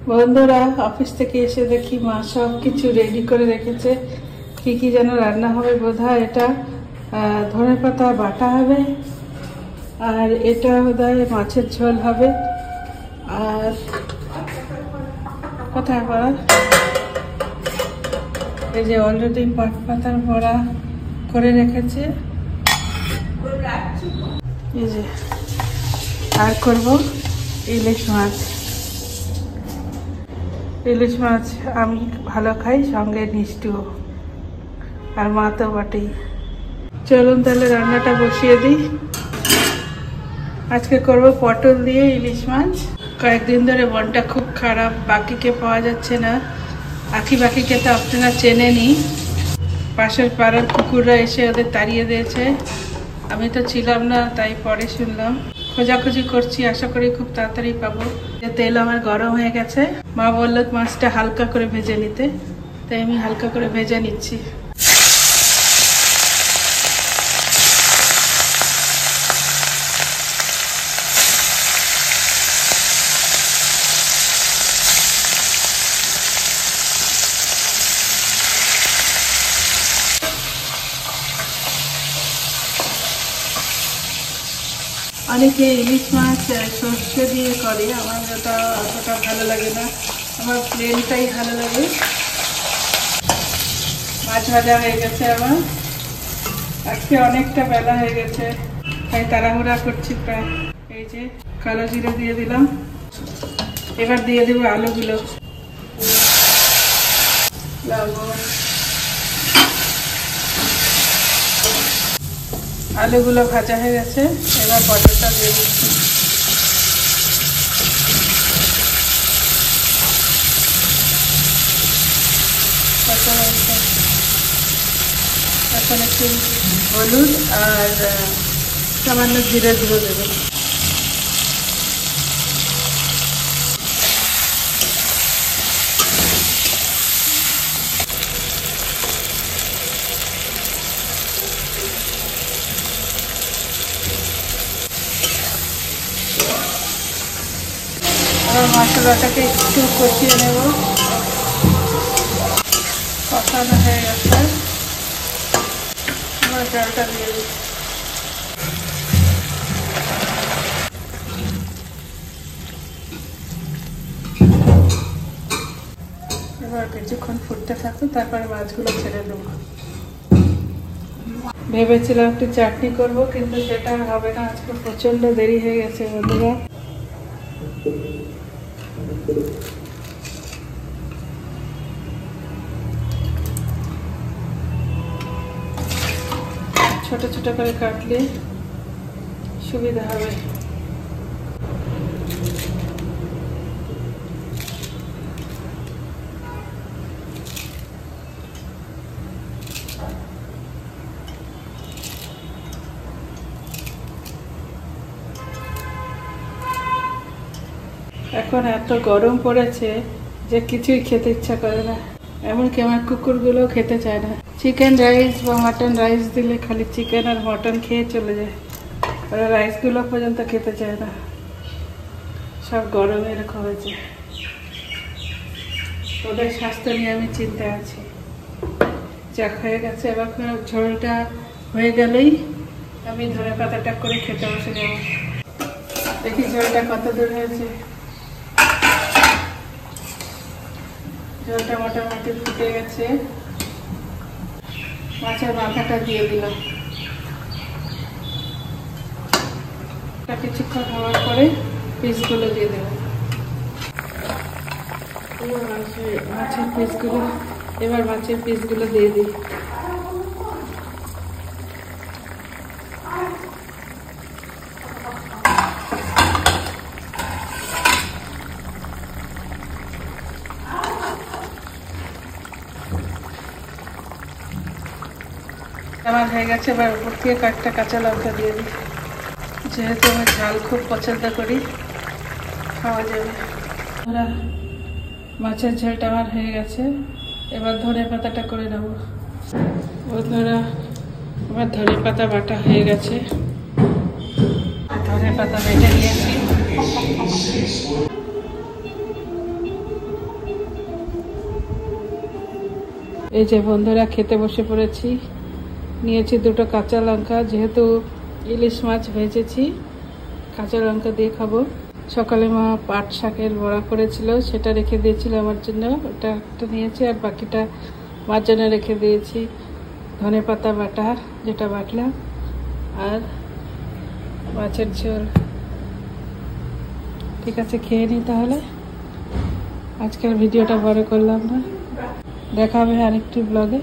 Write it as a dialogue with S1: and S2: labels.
S1: বন্ধুরা অফিস থেকে এসে দেখি মা সব কিছু রেডি করে রেখেছে। কি কি যেন রান্না হবে, বোধহয় এটা ধনেপাতা বাটা হবে, আর এটা বোধহয় মাছের ঝোল হবে। আর কোথায় বড়া, এই যে অলরেডি পাতার বড়া করে রেখেছে। এই যে আর করব ইলিশ মাছ। ইলিশ মাছ আমি ভালো খাই, সঙ্গে মিষ্টিও, আর মা তো বটেই। চলুন তাহলে রান্নাটা বসিয়ে দিই। আজকে করব পটল দিয়ে ইলিশ মাছ। কয়েকদিন ধরে মনটা খুব খারাপ, বাকিকে পাওয়া যাচ্ছে না। বাকিকে তো আপনারা চেনেনি, পাশের পাড়ার কুকুররা এসে ওদের তাড়িয়ে দিয়েছে। আমি তো ছিলাম না, তাই পরে শুনলাম। খোঁজাখুঁজি করছি, আশা করি খুব তাড়াতাড়ি পাবো। তেল আমার গরম হয়ে গেছে, মা বলল মাছটা হালকা করে ভেজে নিতে, তাই আমি হালকা করে ভেজে নিচ্ছি। অনেকে ইলিশ মাছ সর্ষে দিয়ে করে, আমার ওটা অতটা ভালো লাগে না, আমার প্লেনটাই ভালো লাগে। মাছ ভাজা হয়ে গেছে আমার। আজকে অনেকটা বেলা হয়ে গেছে, তাই তাড়াহুড়া করছি প্রায়। এই যে কালো জিরে দিয়ে দিলাম, এবার দিয়ে দেবো আলুগুলো। আলুগুলো ভাজা হয়ে গেছে, এবার পটলটা দিয়ে দিচ্ছি। এখন একটু হলুদ আর সামান্য জিরে গুঁড়ো দেবো। আর মশলাটাকে একটু কষিয়ে নেব। কষানো হয়ে গেছে, এবার জলটা দিয়ে দিই। এবার কিছুক্ষণ ফুটতে থাকতো, তারপরে মাছগুলো ছেড়ে দেবো। ভেবেছিলাম একটু চাটনি করব, কিন্তু সেটা হবে না, আজকে প্রচন্ড দেরি হয়ে গেছে বন্ধুরা। ছোট ছোট করে কাটলে সুবিধা হবে। এখন এত গরম পড়েছে যে কিছুই খেতে ইচ্ছা করে না, এমনকি আমার কুকুরগুলো খেতে চায় না। চিকেন রাইস বা মাটন রাইস দিলে খালি চিকেন আর মাটন খেয়ে চলে যায়, ওরা রাইসগুলো পর্যন্ত খেতে চায় না। সব গরমে এরকম হয়েছে, ওদের স্বাস্থ্য নিয়ে আমি চিন্তায় আছি। যাক হয়ে গেছে, এবার ঝোলটা হয়ে গেলেই আমি ধনেপাতাটা করে খেতে বসে যাব। দেখি ঝোলটা কত দূর হয়েছে। ঝোলটা মোটামুটি ফুটে গেছে, মাছের মাথাটা দিয়ে দিলাম। কিছুক্ষণ হওয়ার পরে পিসগুলো দিয়ে দেব। মাছের পিসগুলো, এবার মাছের পিসগুলো দিয়ে দিই। আমার হয়ে গেছে, এবার উপর থেকে কয়েকটা কাঁচা লঙ্কা দিয়ে দিই। যেহেতু আমি ঝাল খুব পছন্দ করি, খাওয়া যাবে। মাছের ঝোলটা আমার হয়ে গেছে, এবার ধনেপাতাটা করে নেব। বন্ধুরা আমার ধনেপাতা বাটা হয়ে গেছে, ধনেপাতা বেটে নিয়েছি। এই যে বন্ধুরা খেতে বসে পড়েছি। নিয়েছি দুটো কাঁচা লঙ্কা, যেহেতু ইলিশ মাছ ভেজেছি কাঁচা লঙ্কা দিয়ে খাবো। সকালে মা পাট শাকের বড়া করেছিল, সেটা রেখে দিয়েছিল আমার জন্য, ওটা একটা নিয়েছি আর বাকিটা মার জন্য রেখে দিয়েছি। ধনেপাতা বাটা যেটা বাটলাম আর মাছের ঝোল। ঠিক আছে, খেয়ে নিই তাহলে। আজকের ভিডিওটা বড় করলাম না, দেখা হবে আরেকটি ব্লগে।